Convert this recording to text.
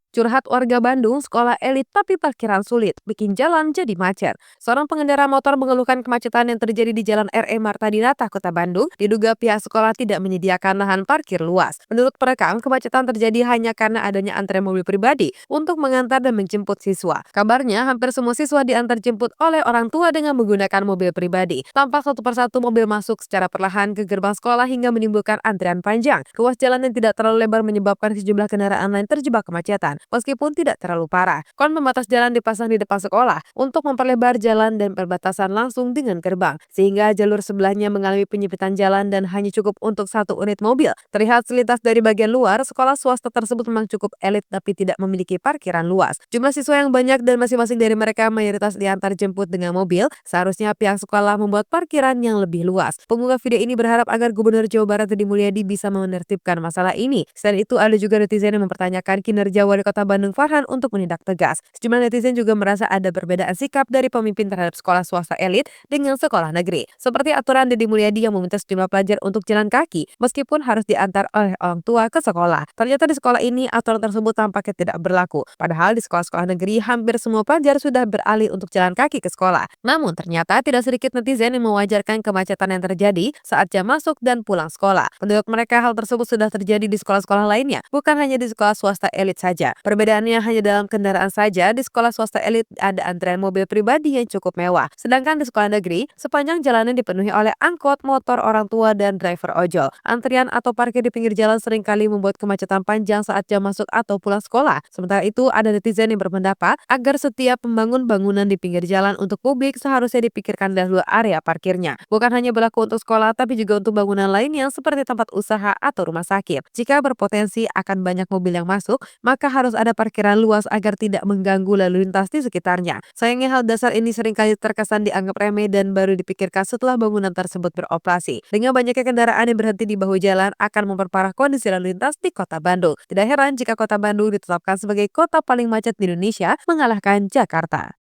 Curhat warga Bandung, sekolah elit tapi parkiran sulit, bikin jalan jadi macet. Seorang pengendara motor mengeluhkan kemacetan yang terjadi di Jalan RE Marta Dinata, Kota Bandung, diduga pihak sekolah tidak menyediakan lahan parkir luas. Menurut perekam, kemacetan terjadi hanya karena adanya antrean mobil pribadi untuk mengantar dan menjemput siswa. Kabarnya, hampir semua siswa diantar jemput oleh orang tua dengan menggunakan mobil pribadi. Tampak satu persatu mobil masuk secara perlahan ke gerbang sekolah hingga menimbulkan antrian panjang. Ruas jalan yang tidak terlalu lebar menyebabkan sejumlah kendaraan lain terjebak kemacetan. Meskipun tidak terlalu parah, kon pembatas jalan dipasang di depan sekolah untuk memperlebar jalan dan perbatasan langsung dengan gerbang, sehingga jalur sebelahnya mengalami penyempitan jalan dan hanya cukup untuk satu unit mobil. Terlihat selintas dari bagian luar, sekolah swasta tersebut memang cukup elit tapi tidak memiliki parkiran luas. Jumlah siswa yang banyak dan masing-masing dari mereka mayoritas diantar jemput dengan mobil, seharusnya pihak sekolah membuat parkiran yang lebih luas. Pengunggah video ini berharap agar Gubernur Jawa Barat Edi Mulyadi bisa menertibkan masalah ini. Selain itu, ada juga netizen yang mempertanyakan kinerja Wali Kota Bandung Farhan untuk menindak tegas. Sejumlah netizen juga merasa ada perbedaan sikap dari pemimpin terhadap sekolah swasta elit dengan sekolah negeri. Seperti aturan Deddy Mulyadi yang meminta sejumlah pelajar untuk jalan kaki meskipun harus diantar oleh orang tua ke sekolah. Ternyata di sekolah ini aturan tersebut tampaknya tidak berlaku. Padahal di sekolah-sekolah negeri hampir semua pelajar sudah beralih untuk jalan kaki ke sekolah. Namun ternyata tidak sedikit netizen yang mewajarkan kemacetan yang terjadi saat jam masuk dan pulang sekolah. Menurut mereka hal tersebut sudah terjadi di sekolah-sekolah lainnya, bukan hanya di sekolah swasta elit saja. Perbedaannya hanya dalam kendaraan saja, di sekolah swasta elit ada antrean mobil pribadi yang cukup mewah. Sedangkan di sekolah negeri, sepanjang jalannya dipenuhi oleh angkot, motor orang tua, dan driver ojol. Antrian atau parkir di pinggir jalan seringkali membuat kemacetan panjang saat jam masuk atau pulang sekolah. Sementara itu, ada netizen yang berpendapat agar setiap pembangun bangunan di pinggir jalan untuk publik seharusnya dipikirkan dahulu area parkirnya. Bukan hanya berlaku untuk sekolah, tapi juga untuk bangunan lainnya seperti tempat usaha atau rumah sakit. Jika berpotensi akan banyak mobil yang masuk, maka harus ada parkiran luas agar tidak mengganggu lalu lintas di sekitarnya. Sayangnya hal dasar ini seringkali terkesan dianggap remeh dan baru dipikirkan setelah bangunan tersebut beroperasi. Dengan banyaknya kendaraan yang berhenti di bahu jalan akan memperparah kondisi lalu lintas di Kota Bandung. Tidak heran jika Kota Bandung ditetapkan sebagai kota paling macet di Indonesia, mengalahkan Jakarta.